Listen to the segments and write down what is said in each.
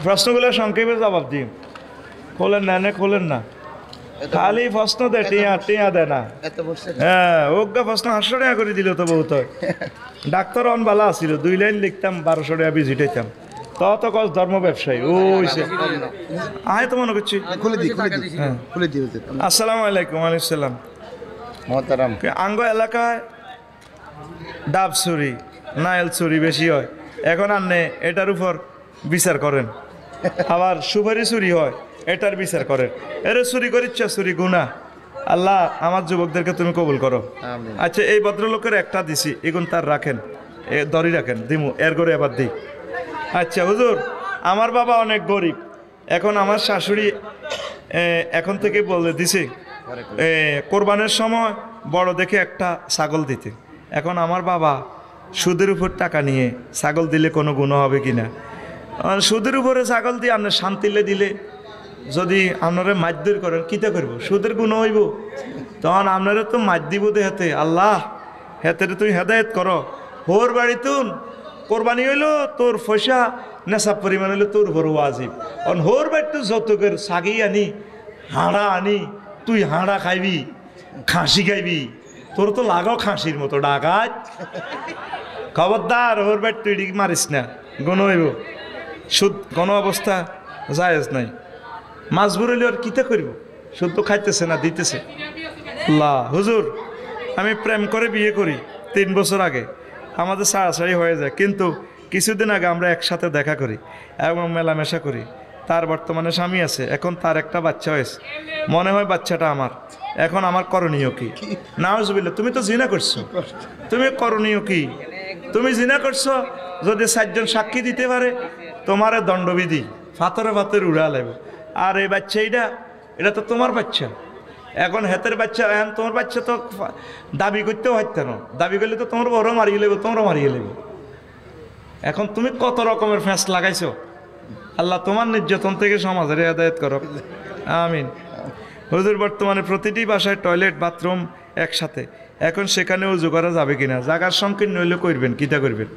প্রশ্নগুলো সংক্ষেপে জবাব দিন। খোলেন না নে খোলেন না, খালি প্রশ্ন দে, টিয়া টিয়া দে না। হ্যাঁ, ওগা প্রশ্ন 800 টাকা করে দিল তো বহুত হয়। ডাক্তার অন বালা আসছিল, 2 লাইন লিখতাম 1200 টাকা ভিজিট হইতাম। তত কস ধর্ম ব্যবসায়ী ওইছে আয় তো মনে করছি। আসসালামু আলাইকুম। ওয়ালাইকুম সালাম। মোহতারাম, আঙ্গ এলাকায় ডাব চুরি নাইল চুরি বেশি হয়, এখন আপনি এটার উপর বিচার করেন। আবার সুপারি চুরি হয়, এটার বিচার করেন। এর চুরি করিচ্ছ, চুরি গুনাহ। আল্লাহ আমার যুবকদেরকে তুমি কবুল করো। আচ্ছা, এই ভদ্রলোকের একটা দিছি, এগুন তার রাখেন, এ দড়ি রাখেন, দিমু এর করে এবার দিই। আচ্ছা হুজুর, আমার বাবা অনেক গরিব, এখন আমার শাশুড়ি এখন থেকে বলে দিছে কোরবানের সময় বড় দেখে একটা ছাগল দিতে। এখন আমার বাবা সুদের উপর টাকা নিয়ে ছাগল দিলে কোনো গুনাহ হবে কি না? সুদের উপরে ছাগল দিয়ে আপনার শান্তিলে দিলে যদি আপনারা মারধর করেন কিতা করবো? সুদের গুনাহ হইব, তখন আপনারা তো মার দিব দেহাতে। আল্লাহ হেতে তুই হেদায়েত করো। হোর বাড়িতুন কোরবানি হইলো তোর পয়সা নেশাব পরিমাণ হইলো তোর উপর ওয়াজিব। অন হোর বাড়িতে যতকের সাগি আনি হাঁড়া আনি, তুই হাঁড়া খাইবি, খাসি খাইবি, তোর তো লাগাও খাসির মতো ডাকাত। খবরদার, হোর বাড়ি তুই মারিস না, গুণ হইব। সুদ কোনো অবস্থা জায়েজ নাই। মাছবুর হইলে আর কিতা করব? সুদ তো খাইতেছে না, দিতেছে। আল্লাহ হুজুর, আমি প্রেম করে বিয়ে করি 3 বছর আগে, আমাদের সারাসারি হয়ে যায়, কিন্তু কিছুদিন আগে আমরা একসাথে দেখা করি এবং মেলামেশা করি। তার বর্তমানে স্বামী আছে, এখন তার একটা বাচ্চা হয়েছে, মনে হয় বাচ্চাটা আমার। এখন আমার করণীয় কি? নাউজুবিল্লাহ, তুমি তো জিনা করছো, তুমি করণীয় কি? তুমি জিনা করছো, যদি 4 জন সাক্ষী দিতে পারে তোমারে দণ্ডবিধি, ফাতরে ফাতরে উড়া লাগবে। আর এই বাচ্চা এটা তো তোমার বাচ্চা, এখন হেতের বাচ্চা, এখন তোমার বাচ্চা তো দাবি করতেও হইতে না, দাবি করলে তো তোমার বড় মারিয়ে লেবে, তোমরা মারিয়ে লেবে। এখন তুমি কত রকমের ফ্যাঁস লাগাইছো। আল্লাহ তোমার নির্যাতন থেকে সমাজের হেদায়েত করো, আমিন। হুজুর, বর্তমানে প্রতিটি বাসায় টয়লেট বাথরুম একসাথে, এখন সেখানে উজু করা যাবে কিনা? জায়গার সংকীর্ণ হইলে করবেন, কিতা করবেন?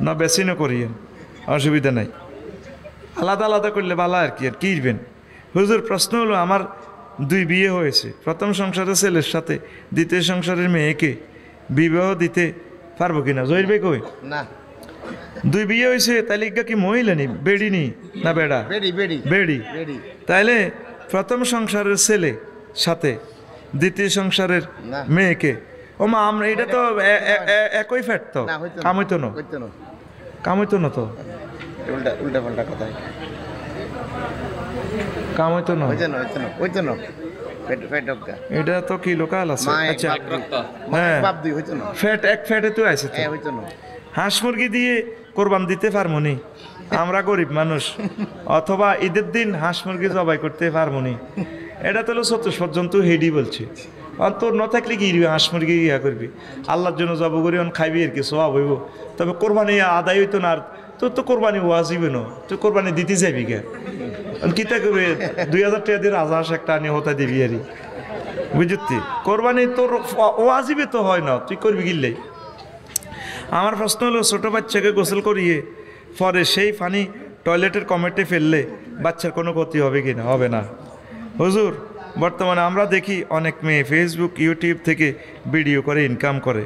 না বেশিনও করিয়েন, অসুবিধা নাই। আলাদা আলাদা করলে ভালো আর কি, আর কিরবেন? হুজুর, প্রশ্ন হলো, আমার 2 বিয়ে হয়েছে, প্রথম সংসারের ছেলের সাথে দ্বিতীয় সংসারের মেয়েকে বিবাহ দিতে পারবো কিনা? জহির ভাই কই না, 2 বিয়ে হয়েছে, তাইলে ইগা কি মহিলা নি, বেড়ি নি না বেড়া? বেড়ি। তাইলে প্রথম সংসারের ছেলে সাথে দ্বিতীয় সংসারের মেয়েকে, ও মা, আমরা এটা তো একই ফ্যাট, তো কামইতো না, কামইতো না, তো উল্টা পাল্টা কথা, কামইতো না, এটা তো কি লোকাল আছে। আচ্ছা হ্যাঁ, ফ্যাট এক ফ্যাটে তো আছে। হাঁস মুরগি দিয়ে কোরবান দিতে পারবো নি, আমরা গরিব মানুষ, অথবা ঈদের দিন হাঁস মুরগি জবাই করতে পারবো নি। এটা তো চতুষ্পদ জন্তু হেডি বলছে, তোর ন থাকলে কি হাঁস মুরগি ইয়া করবি, আল্লাহর জন্য জব করি অন খাইবি আর কি, সওয়াব হইব। তবে কোরবানি আদায় হইতো না, আর তোর তো কোরবানি ওয়াজিব না, তুই কোরবানি দিতে যাবি কে? কিতা করবে? 2000 টাকা দিয়ে রাজহাঁস একটা আনি হতা দিবি আরই, বুঝতি? কোরবানি তোর ওয়াজিবে তো হয় না, তুই করবি গিললে। আমার প্রশ্ন হলো, ছোটো বাচ্চাকে গোসল করিয়ে পরে সেই পানি টয়লেটের কমেটে ফেললে বাচ্চার কোনো ক্ষতি হবে কি না? হবে না। হুজুর, বর্তমানে আমরা দেখি অনেক মেয়ে ফেসবুক ইউটিউব থেকে ভিডিও করে ইনকাম করে,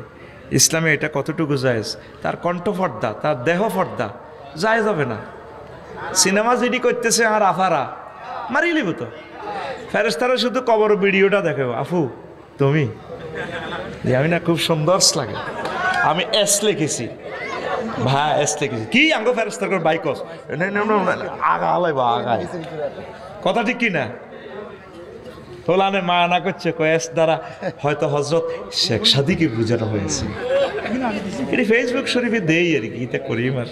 ইসলামে এটা কতটুকু জায়েজ? তার কণ্ঠ ফর্দা, তার দেহ ফর্দা, জায়েজ হবে না। সিনেমা জিডি করতেছে আর আফারা মারি লিব তো, ফেরেশতারা শুধু কবর ভিডিওটা দেখে, আফু তুমি, আমি না খুব সুন্দর লাগে, আমি এস লিখেছি ভাই, এস লিখেছি কি আঙ্গ ফেরেশতার বাইকস আগা আলাইব আগায়, কথা ঠিক কি না? তোলানে মায়ানা করছে, কয়েস দ্বারা হয়তো হজরত শেখ সাদিকে বুঝানো হয়েছে, এটি ফেসবুক শরীফে দেই আর কি, এটা করি। আর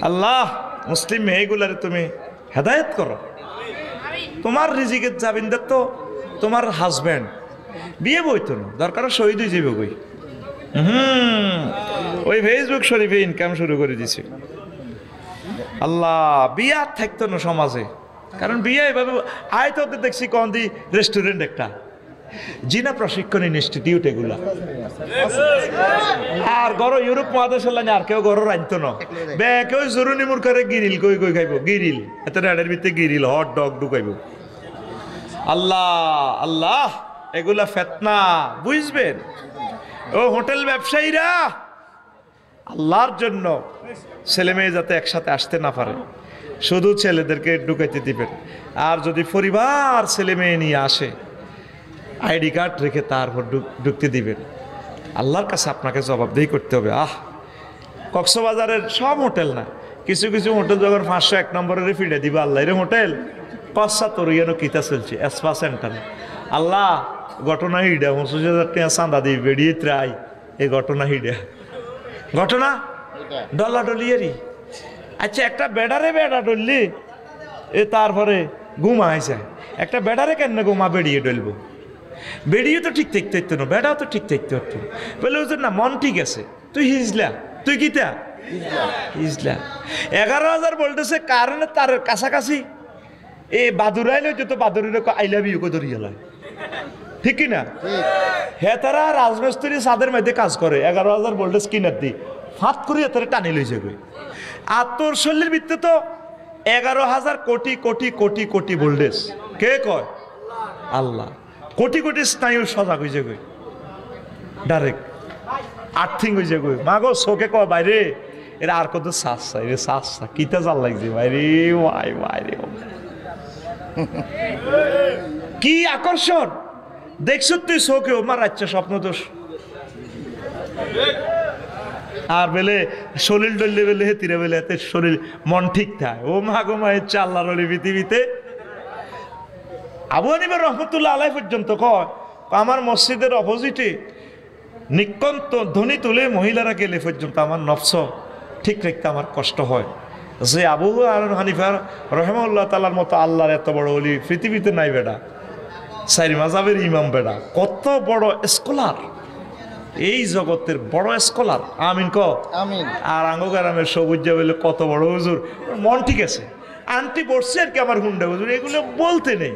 আল্লাহ মুসলিম মেয়েগুলারে তুমি হেদায়েত করো। তোমার রিজিকের জাবিনদার তো তোমার হাজব্যান্ড, বিয়ে বইতো না, দরকার শহীদ হয়ে যাবে বই। ওই ফেসবুক শরীফে ইনকাম শুরু করে দিছে। আল্লাহ, বিয়ে আর থাকতো না সমাজে, কারণ বিয়ে এভাবে আয় তো দেখছি কন দি রেস্টুরেন্ট একটা, জিনা প্রশিক্ষণ ইনস্টিটিউট এগুলা। আর গরো ইউরোপ মহাদেশের লাগে আর কেউ গরো রাঁধতো না, বে কেউ জরুরি মুর করে গিরিল কই কই খাইব, গিরিল এত রেডের ভিতরে গিরিল হট ডগ ঢুকাইব। আল্লাহ আল্লাহ, এগুলা ফেতনা, বুঝবেন? ও হোটেল ব্যবসায়ীরা, আল্লাহর জন্য ছেলে মেয়ে যাতে একসাথে আসতে না পারে, শুধু ছেলেদেরকে ঢুকাইতে দিবেন। আর যদি পরিবার ছেলে মেয়ে নিয়ে আসে, আইডি কার্ড রেখে তারপর ঢুকতে দিবেন। আল্লাহর কাছে আপনাকে জবাবদিহি করতে হবে। কক্সবাজারের সব হোটেল না, কিছু কিছু হোটেল যখন 501 নম্বরের ফিরে দিবে, আল্লাহ রে হোটেল কচ্ছা তোর ইয়ানো কিতা চলছে এসপা সেন্টার, আল্লাহ ঘটনা হিডা 25,000 টাকা চাঁদা দিয়ে বেরিয়ে ত্রাই, এই ঘটনা হিডা ঘটনা ডলা ডলিয়ারি। আচ্ছা, একটা বেডারে বেডা ডললি এ তারপরে ঘুমা হয়েছে, একটা বেডারে কেন ঘুমা বেরিয়ে ডলবো? বেরিয়ে তো ঠিক থাকতে হতো না, বেড়াও তো ঠিক থাকতে হতো। বলে ওজন না, মন ঠিক আছে, তুই হিজলা, তুই কিতা হিজলা। 11,000 ভোল্টেজে কারণে তার কাছাকাছি এ বাদুরাইলে যত বাদুরের আই লাভ ইউ ধরিয়ে লয়, ঠিক কিনা? হ্যাঁ, তারা রাজমিস্ত্রি ছাদের মধ্যে কাজ করে, 11,000 ভোল্টেজ কিনার দি ফাঁত করিয়া তারা টানি লইছে গই। আর তোর শরীরের ভিত্তিতে তো 11,000 কোটি কোটি কোটি কোটি ভোল্টেজ, কে কয়? আল্লাহ। কোটি কোটি স্নায়ু সজাগ হয়েছে গই, ডাইরেক্ট আর্থিং হয়েছে গই। মা গো চোখে কয় বাইরে এরা আর কত সাজসা, এর সাজসা কিতা জাল লাগছে বাইরে, ওয়াই বাইরে কি আকর্ষণ দেখছ তুই চোখে, আমার রাজ্য স্বপ্ন দোষ। আর বেলে শরীর ডললে বেলে হেতিরে বেলে এতে শরীর মন ঠিক থাকে। ও মা গো মা, হচ্ছে আল্লাহর ওলি পৃথিবীতে। আবু হানিফা রহমতুল্লাহ আলাইহি পর্যন্ত কয়, আমার মসজিদের অপোজিটে নিকন্ত ধ্বনি তুলে মহিলারা গেলে পর্যন্ত আমার নফস ঠিক রাখতে আমার কষ্ট হয়। যে আবু হানিফা রহমাল্লাহ তাআলার মতো আল্লাহর এত বড় ওলি পৃথিবীতে নাই বেটা, চারি মাযহাবের ইমাম বেটা, কত বড় স্কলার, এই জগতের বড় স্কলার। আমিন ক আমিন। আর আঙ্গগ্রামের সবুজ বলে কত বড় হুজুর, মন ঠিক আছে। আন্টি পড়ছে আর কি আমার হুন্ডা হুজুর, এগুলো বলতে নেই।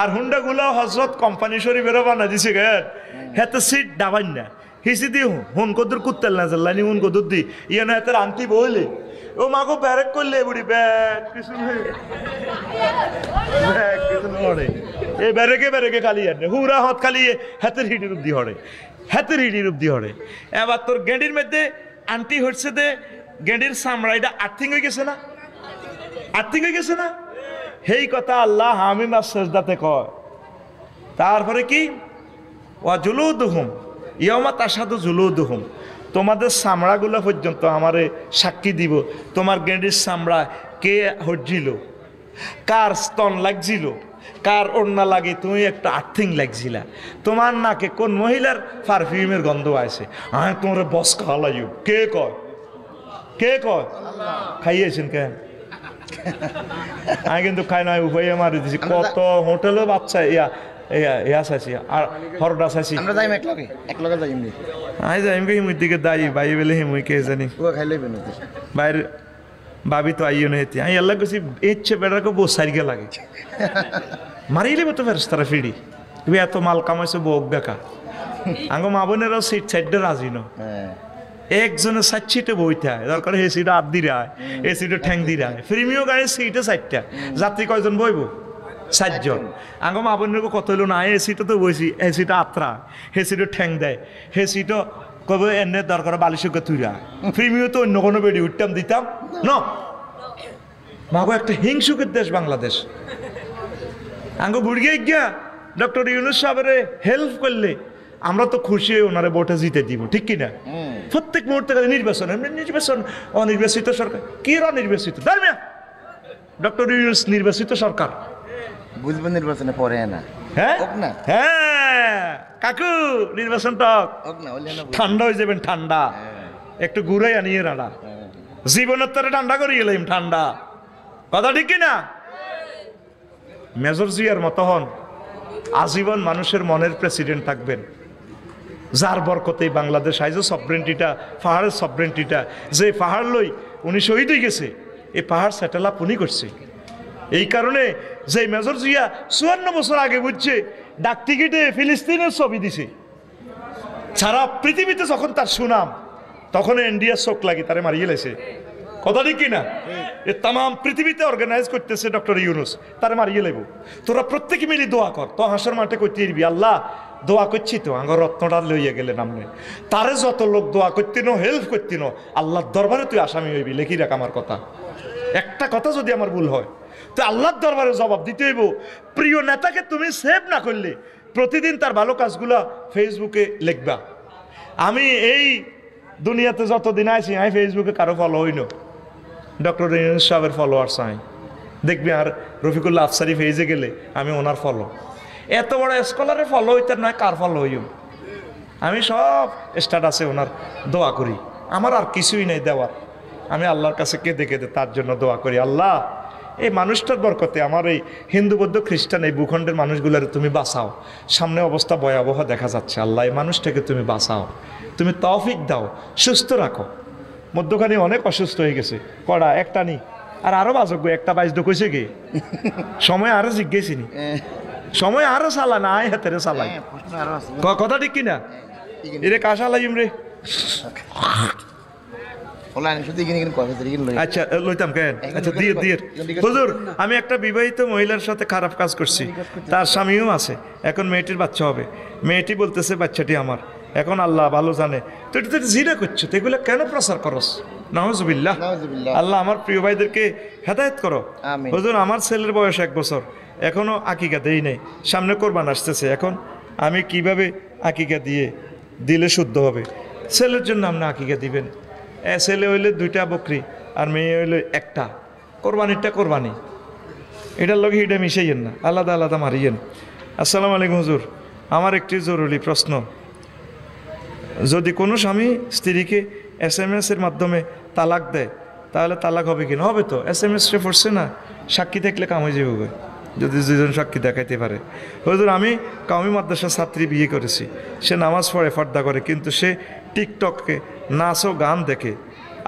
আর হুন্ডাগুলো হজরত কোম্পানি শরীফেরও বানা দিছে গায়ে, হেতে সিট ডাবাই না হিসি দি হুন কদুর কুত্তাল না জাল্লানি হুন কদুর দি ইয়ে না হেতের আন্টি বইলে ও মাগো ব্যারেক করলে বুড়ি ব্যাগ কিছু এই ব্যারেকে ব্যারেকে খালি আনে হুরা হাত খালি হাতের হিডির অব্দি হরে, হাতের হিডির অব্দি হরে। এবার তোর গেঁডির মধ্যে আন্টি হচ্ছে দে গেঁডির চামড়া এটা আর্থিং হয়ে গেছে না, আর্থিং হয়ে গেছে না? সেই কথা আল্লাহ হামিম আর সেজদাতে কয়। তারপরে কি ওয়া জুলুদুহুম ইয়াউমা তাশহাদু জুলুদুহুম, তোমাদের চামড়াগুলো পর্যন্ত আমারে সাক্ষী দিব। তোমার গেঁডির চামড়া কে হজ্জিল, কার স্তন লাগছিল, কার ওড়না লাগে, তুমি একটা আর্থিং লাগছিলা, তোমার নাকে কোন মহিলার পারফিউমের গন্ধ আছে, হ্যাঁ তোমার বস খাওয়ালাইও। কে কয়? কে কয়? খাইয়েছেন কেন? আমি কিন্তু খাই না, উপায়ে মারি দিছি। কত হোটেলও বাচ্চা ইয়া চাইছি আর হরডা চাইছি। আমরা যাইম এক লগে যাইম নি। আই যাইম কে হিমুই দিকে দাই বাই বেলে হিমুই কে জানি। ও খাই লইবে না বাইরে ভাবি তো আইও না হেতি। আমি আল্লাহ কইছি ইচ্ছে বেড়াকে বসারিকে লাগে। মারিলে তো ফেরেশতারা ফিডি। তুমি এত মাল কামাইছো বউক দেখা। আঙ্গো মা বোনেরাও সিট সাইডে রাজি ন। হ্যাঁ। একজনের সাইড সিটে বইতে হয়, দরকার এই সিটে হাত দিয়ে রায়, এই সিটে ঠ্যাং দিয়ে রায়। প্রিমিয়াম গাড়ির সিটে 4টা, যাত্রী কয়জন বইব? 4 জন। আঙ্গো মা বোনের কত হইলো না, এই সিটে তো বইছি, এই সিটে আত্রা, সেই সিটে ঠ্যাং দেয়, সেই সিটও কবে এনে দরকার বালিশকে তুইরা। প্রিমিয়াম তো অন্য কোনো বেডি উঠতাম দিতাম ন। মাগো একটা হিংসুকের দেশ বাংলাদেশ। আঙ্গো বুড়িয়ে গিয়া ডক্টর ইউনূস সাহেবের হেল্প করলে আমরা তো খুশি হয়ে ওনারে ভোটে জিতে দিব, ঠিক কিনা? প্রত্যেক মুহূর্তে নির্বাচন, নির্বাচন, অনির্বাচিত সরকার। কি অনির্বাচিত? ধর্মিয়া ডক্টর ইউনূস নির্বাচিত সরকার, বুঝবো নির্বাচনে পরে না। হ্যাঁ হোক না। হ্যাঁ কাকু, নির্বাচনটা হোক না, ওইলে না। ঠান্ডা হয়ে যাবেন, ঠান্ডা একটু ঘুরাই আনিয়ে রাডা জীবনের তরে ঠান্ডা করে গেলাম, ঠান্ডা। কথা ঠিক কিনা? মেজর জিয়ার মতো হন, আজীবন মানুষের মনের প্রেসিডেন্ট থাকবেন, যার বরকতেই বাংলাদেশ আইজ সবরেন্টিটা, পাহাড়ের সবরেন্টিটা, যে পাহাড় লই উনি শহীদ হয়ে গেছে, এই পাহাড় সেটেল আপ উনি করছে। এই কারণে যে মেজর জিয়া 54 বছর আগে বুঝছে ডাক টিকিটে ফিলিস্তিনের ছবি দিছে। সারা পৃথিবীতে যখন তার সুনাম, তখন ইন্ডিয়ার চোখ লাগি তারে মারিয়ে লেছে। কথা ঠিক কিনা? এ তাম পৃথিবীতে অর্গানাইজ করতেছে ডক্টর ইউনুস, তারে মারিয়ে লেব। তোরা প্রত্যেকে মিলি দোয়া কর, তো হাসর মাঠে করতে দিবি, আল্লাহ দোয়া করছি তো আঙ্গর রত্নটা লইয়া গেলে নামনে তারে যত লোক দোয়া করতে নো, হেল্প করতে নো, আল্লাহর দরবারে তুই আসামি হইবি। লেখি রাখ আমার কথা, একটা কথা যদি আমার ভুল হয় তো আল্লাহর দরবারে জবাব দিতে হইব। প্রিয় নেতাকে তুমি সেভ না করলে প্রতিদিন তার ভালো কাজগুলা ফেসবুকে লিখবা। আমি এই দুনিয়াতে যতদিন আছি আমি ফেসবুকে কারো ফলো হইন, ডক্টর ইউনুস সাহেবের ফলোয়ার চাই দেখবি। আর রফিকুল্লাহ আফসারি ফেজে গেলে আমি ওনার ফলো, এত বড় স্কলারে ফলো হইতে নয় কার ফলো হইম। আমি সব স্ট্যাটাসে ওনার দোয়া করি, আমার আর কিছুই নেই দেওয়ার। আমি আল্লাহর কাছে কেঁদে কেঁদে তার জন্য দোয়া করি, আল্লাহ এই মানুষটার বরকতে আমার এই হিন্দু বৌদ্ধ খ্রিস্টান এই ভূখণ্ডের মানুষগুলোর তুমি বাঁচাও। সামনে অবস্থা ভয়াবহ দেখা যাচ্ছে, আল্লাহ এই মানুষটাকে তুমি বাঁচাও, তুমি তৌফিক দাও, সুস্থ রাখো। মধ্যখানে অনেক অসুস্থ হয়ে গেছে, কড়া একটা নি আর আরো বাজক একটা বাইশ কইছে কি সময় আরো জিজ্ঞেসিনি, সময় আরো চালা না আয় হাতেরে চালাই। কথা ঠিক কিনা? এরে কাশা লাগিম রে। আচ্ছা লইতাম কেন? আচ্ছা দিয়ে দিয়ে হুজুর, আমি একটা বিবাহিত মহিলার সাথে খারাপ কাজ করছি, তার স্বামীও আছে, এখন মেয়েটির বাচ্চা হবে। মেয়েটি বলতেছে বাচ্চাটি আমার, এখন আল্লাহ ভালো জানে। তো এটা জিনা করছো, তো এগুলো কেন প্রচার করস? নাউজুবিল্লাহ। আল্লাহ আমার প্রিয় ভাইদেরকে হেদায়েত করো। হুজুর আমার ছেলের বয়স 1 বছর, এখনো আকিকা দেই নাই, সামনে কোরবান আসতেছে, এখন আমি কিভাবে আকিকা দিলে শুদ্ধ হবে? ছেলের জন্য আপনি আকিকা দিবেন। ছেলে হইলে 2টা বকরি আর মেয়ে হইলে 1টা, কোরবানিটা কোরবানি, এটার লগে হিডে মিশাইয়েন না, আলাদা আলাদা মারিয়েন। আসসালামু আলাইকুম হুজুর, আমার একটি জরুরি প্রশ্ন। যদি কোনো স্বামী স্ত্রীকে SMS এর মাধ্যমে তালাক দেয় তাহলে তালাক হবে কিনা? হবে তো, SMS রে পড়ছে না, সাক্ষী দেখলে কাম হয়ে যাবে যদি 2জন সাক্ষী দেখাইতে পারে। হুজুর আমি কাউমি মাদ্রাসার ছাত্রী বিয়ে করেছি, সে নামাজ পড়ে পর্দা করে, কিন্তু সে টিকটকে নাচ ও গান দেখে,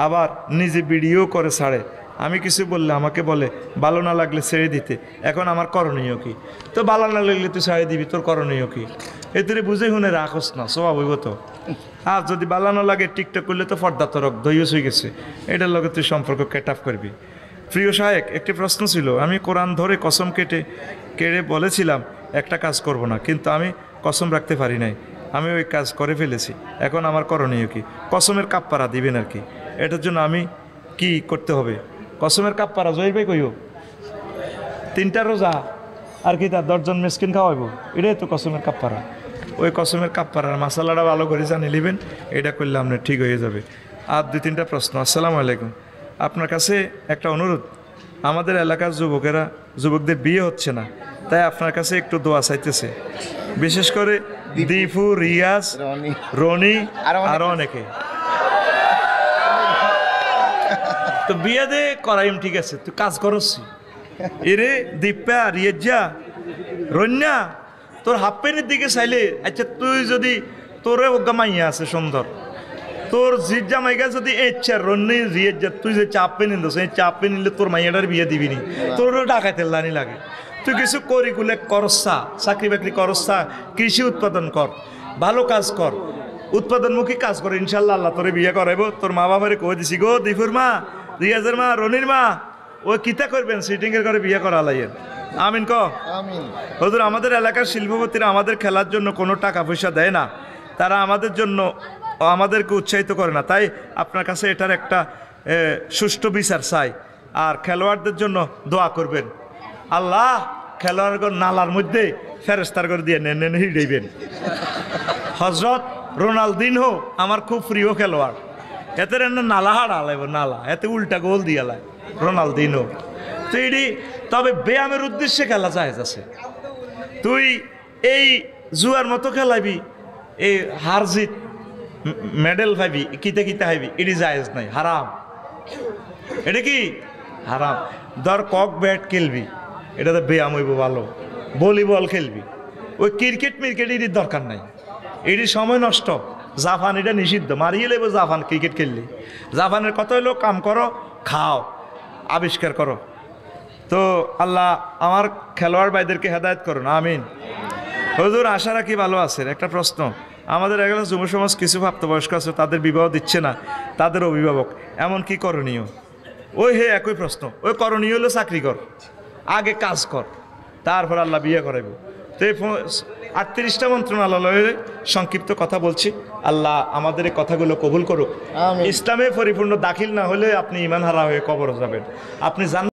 আবার নিজে ভিডিও করে ছাড়ে। আমি কিছু বললে আমাকে বলে ভালো না লাগলে ছেড়ে দিতে, এখন আমার করণীয় কি? তো ভালো না লাগলে তুই ছেড়ে দিবি, তোর করণীয় কি? এতে বুঝে শুনে রাখস না, স্বভাব হইব তো। আর যদি ভালো না লাগে টিকটক করলে তো পর্দা তরক দইস হয়ে গেছে, এটার লগে তুই সম্পর্ক কেট আপ করবি। প্রিয় শায়েক, একটি প্রশ্ন ছিল। আমি কোরআন ধরে কসম কেটে বলেছিলাম একটা কাজ করব না, কিন্তু আমি কসম রাখতে পারি নাই, আমি ওই কাজ করে ফেলেছি, এখন আমার করণীয় কি? কসমের কাপ্পারা দিবেন আর কি, এটার জন্য আমি কি করতে হবে? কসমের কাপ্পারা জহির ভাই কইও 3টা রোজা আর কি তার 10 জন মিসকিন খাওয়াইব, এটাই তো কসমের কাপ্পারা। ওই কসমের কাপ্পারার মশালাটা ভালো করে জানিয়ে নেবেন, এটা করলে আপনার ঠিক হয়ে যাবে। আর 2-3টা প্রশ্ন। আসসালামু আলাইকুম, আপনার কাছে একটা অনুরোধ, আমাদের এলাকার যুবকদের বিয়ে হচ্ছে না, তাই আপনার কাছে একটু দোয়া চাইতেছে, বিশেষ করে দীপু, রিয়াজ, রনি আরো অনেকে। তো বিয়ে দে করাইম, ঠিক আছে, তুই কাজ করছি এরে দীপা, রিয়াজা, রন্যা, তোর হাফ প্যান্টের দিকে চাইলে, আচ্ছা তুই যদি তোরে ওগা মাইয়া আছে সুন্দর, তোর জিজ্জা মাইগা যদি ইচ্ছা রন্নি রিয়াজা, তুই যে চাপ পেনে নিস, এই চাপ পেয়ে নিলে তোর মাইয়াটার বিয়ে দিবি নি, তোরও ডাকাইতে লানি লাগে। তুই কিছু করিকুলে করসা, চাকরি বাকরি করসা, কৃষি উৎপাদন কর, ভালো কাজ কর, উৎপাদনমুখী কাজ করে, ইনশাল্লাহ আল্লাহ তোরে বিয়ে করাইব। তোর মা বাবারে কয়ে দিছি গো, দীপুর মা, রিয়াজের মা, রনির মা, ও কিতা করবেন সিটিংয়ের করে বিয়ে করা লাইয়েন। আমিন ক। হুজুর আমাদের এলাকার শিল্পপতিরা আমাদের খেলার জন্য কোনো টাকা পয়সা দেয় না, তারা আমাদের জন্য আমাদেরকে উৎসাহিত করে না, তাই আপনার কাছে এটার একটা সুষ্ঠু বিচার চাই, আর খেলোয়াড়দের জন্য দোয়া করবেন। আল্লাহ খেলোয়াড় নালার মধ্যে ফেরেস্তার করে দিয়ে নেন হিড়েইবেন। হজরত রোনালদিনহো আমার খুব প্রিয় খেলোয়াড়, এতে নালা হাড়া লাইব, নালা এতে উল্টা গোল দিয়ে লাই রোনালদিনহো। তো এটি তবে ব্যায়ামের উদ্দেশ্যে খেলা জায়েজ আছে। তুই এই জুয়ার মতো খেলাবি, এই হার জিত মেডেল পাইবি, কিতে হাইবি, এটি জায়েজ নাই, হারাম। এটা কি হারাম? ধর কক ব্যাট খেলবি, এটাতে ব্যায়াম হইব ভালো, ভলিবল খেলবি, ওই ক্রিকেট মিরকেট এটির দরকার নাই, এটি সময় নষ্ট। জাপান এটা নিষিদ্ধ, মারিয়ে লেব জাপান ক্রিকেট খেললি। জাপানের কত হইলো, কাম করো, খাও, আবিষ্কার করো। তো আল্লাহ আমার খেলোয়াড় ভাইদেরকে হেদায়েত করুন, আমিন। হুজুর আশা রাখি ভালো আছেন। একটা প্রশ্ন, আমাদের এখানে যুব সমাজ কিছু প্রাপ্তবয়স্ক আছে, তাদের বিবাহ দিচ্ছে না, তাদের অভিভাবক, এমন কি করণীয়? ওই হে একই প্রশ্ন, ওই করণীয় হলো চাকরি কর, আগে কাজ কর, তারপর আল্লাহ বিয়ে করাইব। তো এই 38টা মন্ত্রণালয়ে সংক্ষিপ্ত কথা বলছি। আল্লাহ আমাদের এই কথাগুলো কবুল করুক। আমিন। ইসলামে পরিপূর্ণ দাখিল না হলে আপনি ইমান হারা হয়ে কবর যাবেন। আপনি জান